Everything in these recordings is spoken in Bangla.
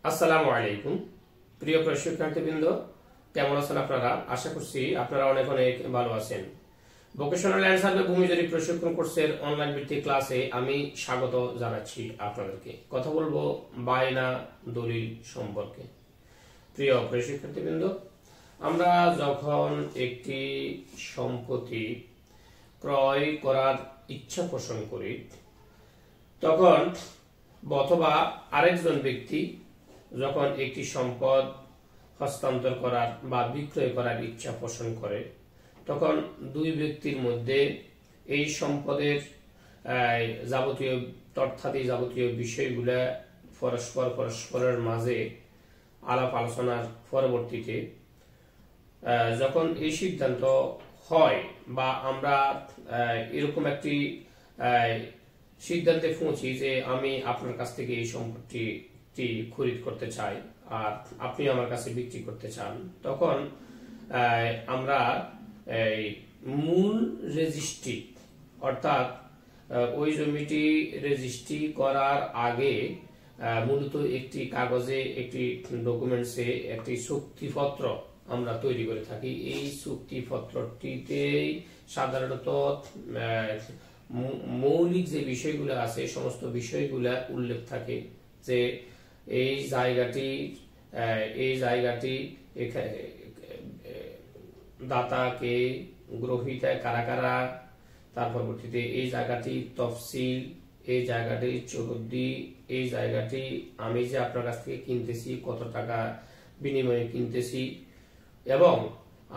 আসসালামু আলাইকুম প্রিয় প্রশিক্ষার্থীবৃন্দ, কেমন আছেন আপনারা? আশা করছি আপনারা অনেক অনেক ভালো আছেন। ভোকেশনাল ল্যান্ড সার্ভে ভূমি জরিপ প্রশিক্ষণ কোর্সের অনলাইন ভিত্তিক ক্লাসে আমি স্বাগত জানাচ্ছি আপনাদেরকে। কথা বলবো বায়না দলিল সম্পর্কে। প্রিয় প্রশিক্ষার্থীবৃন্দ, আমরা যখন একটি সম্পত্তি ক্রয় করার ইচ্ছা পোষণ করি, তখন অথবা আরেকজন ব্যক্তি যখন একটি সম্পদ হস্তান্তর করার বা বিক্রয় করার ইচ্ছা পোষণ করে, তখন দুই ব্যক্তির মধ্যে এই সম্পদের যাবতীয় তথ্যাদি যাবতীয় বিষয়গুলা পরস্পরের মাঝে আলাপ আলোচনার পরবর্তীতে যখন এই সিদ্ধান্ত হয় বা আমরা এরকম একটি সিদ্ধান্তে পৌঁছি যে আমি আপনার কাছ থেকে এই সম্পত্তিটি খরিদ করতে চাই আর আপনি আমার কাছে বিক্রি করতে চান, তখন আমরা মূল রেজিস্ট্রি অর্থাৎ ওই জমিটি রেজিস্ট্রি করার আগে মূলত একটি কাগজে একটি ডকুমেন্টসে একটি চুক্তিপত্র আমরা তৈরি করে থাকি। এই চুক্তিপত্রটিতে সাধারণত মৌলিক যে বিষয়গুলো আছে সমস্ত বিষয়গুলা উল্লেখ থাকে, যে এই জায়গাটি দাতাকে, গ্রহীতা কারা কারা, তার পরবর্তীতে এই জায়গাটি তফসিল, এই জায়গাটি চৌহদ্দি, এই জায়গাটি আমি যে আপনার কাছ থেকে কিনতেছি কত টাকা বিনিময়ে কিনতেছি এবং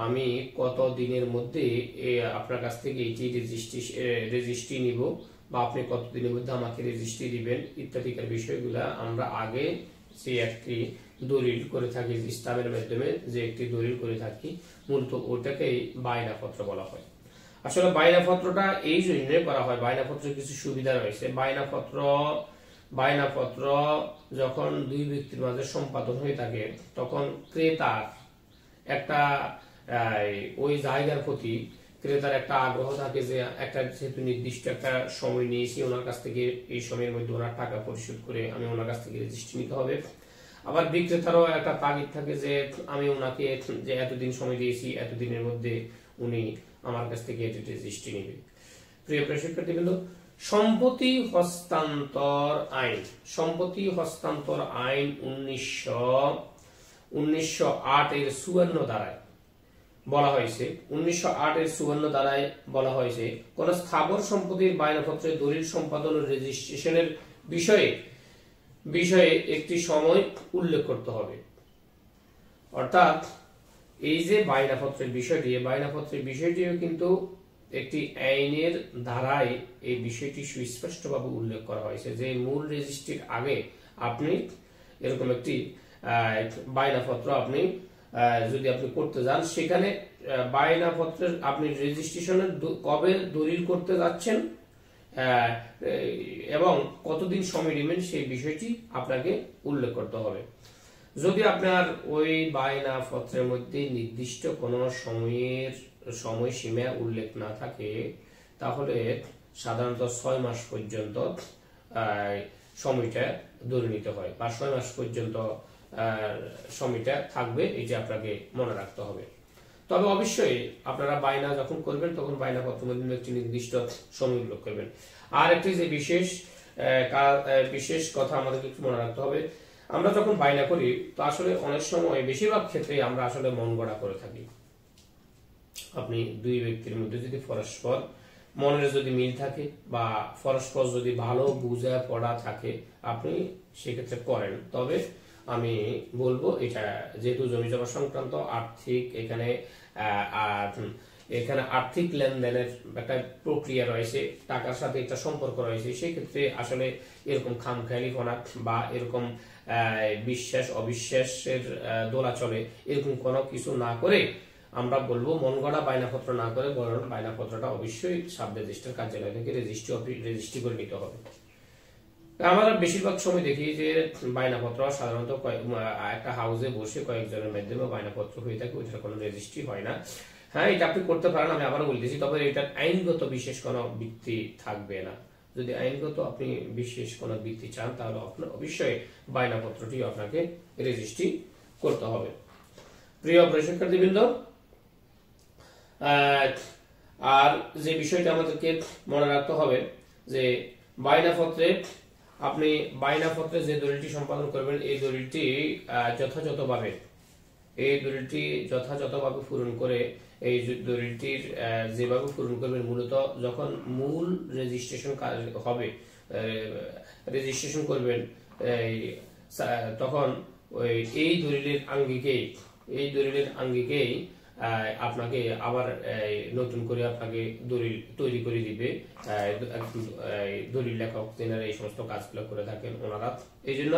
আমি কত দিনের মধ্যে আপনার কাছ থেকে এটি রেজিস্ট্রি নিব বা আপনি কত দিনের মধ্যে আমাকে রেজিস্ট্রি দিবেন ইত্যাদিকার বিষয়গুলা আমরা আগে যে একটি দলিল করে থাকি, স্টাম্পের মাধ্যমে যে একটি দলিল করে থাকি, মূলত ওটাকেই বায়নাপত্র বলা হয়। আসলে বায়নাপত্রটা এই জন্য করা হয়, বায়নাপত্রের কিছু সুবিধা রয়েছে। বায়নাপত্র যখন দুই ব্যক্তির মাঝে সম্পাদন হয়ে থাকে, তখন ক্রেতার একটা ওই জায়গার প্রতি ক্রেতার একটা আগ্রহ থাকে যে একটা যেহেতু নির্দিষ্ট একটা সময় নিয়েছি ওনার কাছ থেকে, এই সময়ের মধ্যে ওনার টাকা পরিশোধ করে আমি ওনার কাছ থেকে রেজিস্ট্রি নিতে হবে। আবার বিক্রেতারও একটা তাগিদ থাকে যে আমি ওনাকে যে এতদিন সময় দিয়েছি, এতদিনের মধ্যে উনি আমার কাছ থেকে এটি রেজিস্ট্রি নেবে। প্রিয় শিক্ষার্থীবৃন্দ, সম্পত্তি হস্তান্তর আইন 1908 এর 54 ধারায় বলা হয়েছে, 1908 এর 54 ধারায় বলা হয়েছে কোন স্থাবর সম্পত্তির বায়নাপত্রের দলিল সম্পাদন ও রেজিস্ট্রেশনের বিষয়ে একটি সময় উল্লেখ করতে হবে। অর্থাৎ এই যে বায়নাপত্রের বিষয়টিও কিন্তু একটি আইনের ধারায় এই বিষয়টি সুস্পষ্টভাবে উল্লেখ করা হয়েছে যে মূল রেজিস্ট্রির আগে আপনি এরকম একটি বায়নাপত্র আপনি যদি আপনি করতে যান, সেখানে বায়নাপত্রের আপনি রেজিস্ট্রেশনের কবে দলিল করতে যাচ্ছেন এবং কতদিন সময় নেবেন সেই বিষয়টি আপনাকে উল্লেখ করতে হবে। যদি আপনার ওই বায়নাপত্রের মধ্যে নির্দিষ্ট কোনো সময়সীমা উল্লেখ না থাকে, তাহলে সাধারণত 6 মাস পর্যন্ত সময়টা ধরে নিতে হয় বা 6 মাস পর্যন্ত সময়টা থাকবে, এই যে আপনাকে মনে রাখতে হবে। তবে অবশ্যই আপনারা বায়না যখন করবেন তখন বায়নাপত্রের মধ্যে একটি নির্দিষ্ট সময় উল্লেখ করবেন। আর একটি যে বিশেষ কথা আমাদেরকে একটু মনে রাখতে হবে, আমরা যখন বায়না করি তো আসলে অনেক সময় বেশিরভাগ ক্ষেত্রে আমরা আসলে মন গড়া করে থাকি। আপনি দুই ব্যক্তির মধ্যে যদি পরস্পর মনের যদি মিল থাকে বা পরস্পর যদি ভালো বুঝা পড়া থাকে, আপনি সেক্ষেত্রে করেন। তবে আমি বলবো এটা যেহেতু জমি জমা সংক্রান্ত আর্থিক এখানে আর্থিক লেনদেনের একটা প্রক্রিয়া রয়েছে, টাকার সাথে একটা সম্পর্ক রয়েছে, সেই ক্ষেত্রে আসলে এরকম খামখেয়ালিপনা বা এরকম বিশ্বাস অবিশ্বাসের দোলাচলে এরকম কোনো কিছু না করে আমরা বলবো মন গড়া বায়নাপত্র না করে বরং বায়নাপত্রটা অবশ্যই সাব রেজিস্ট্রার কার্যালয় থেকে রেজিস্ট্রি করে নিতে হবে। আমরা বেশিরভাগ সময় দেখি যে বায়নাপত্র সাধারণত একটা হাউসে বসে কয়েকজনের মাধ্যমে বায়নাপত্র হয়ে থাকে, ওইটার কোনো রেজিস্ট্রি হয় না। হ্যাঁ, এটা আপনি করতে পারেন, আমি আবারও বলতেছি, তবে এটার আইনগত বিশেষ কোনো ভিত্তি থাকবে না। যদি আইনগত আপনি বিশেষ কোনো বৃত্তি চান তাহলে আপনার অবশ্যই বায়নাপত্রটি আপনাকে রেজিস্ট্রি করতে হবে। প্রিয় শিক্ষার্থীবৃন্দ, আর যে বিষয়টা আমাদেরকে মনে রাখতে হবে যে বায়নাপত্রে যে দলিলটি সম্পাদন করবেন এই দলিলটি যথাযথভাবে পূরণ করে এই দলিলটির যেভাবে পূরণ করবেন, মূলত যখন মূল রেজিস্ট্রেশন হবে, রেজিস্ট্রেশন করবেন তখন এই দলিলের আঙ্গিকেই আপনাকে আবার নতুন করে আপনাকে দলিল তৈরি করে দিবে দলিল লেখক, যেনারা এই সমস্ত কাজগুলো করে থাকেন ওনারা। এই জন্য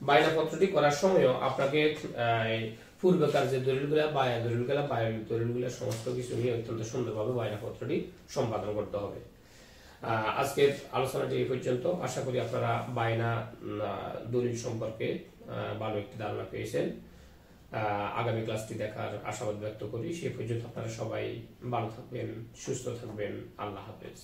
বায়নাপত্রটি করার সময় আপনাকে পূর্বেকার যে দলিলগুলা সমস্ত কিছু নিয়ে অত্যন্ত সুন্দরভাবে বায়নাপত্রটি সম্পাদন করতে হবে। আজকের আলোচনাটি এই পর্যন্ত। আশা করি আপনারা বায়না দলিল সম্পর্কে ভালো একটি ধারণা পেয়েছেন। আগামী ক্লাসটি দেখার আশাবাদ ব্যক্ত করি। সেই পর্যন্ত আপনারা সবাই ভালো থাকবেন, সুস্থ থাকবেন। আল্লাহ হাফেজ।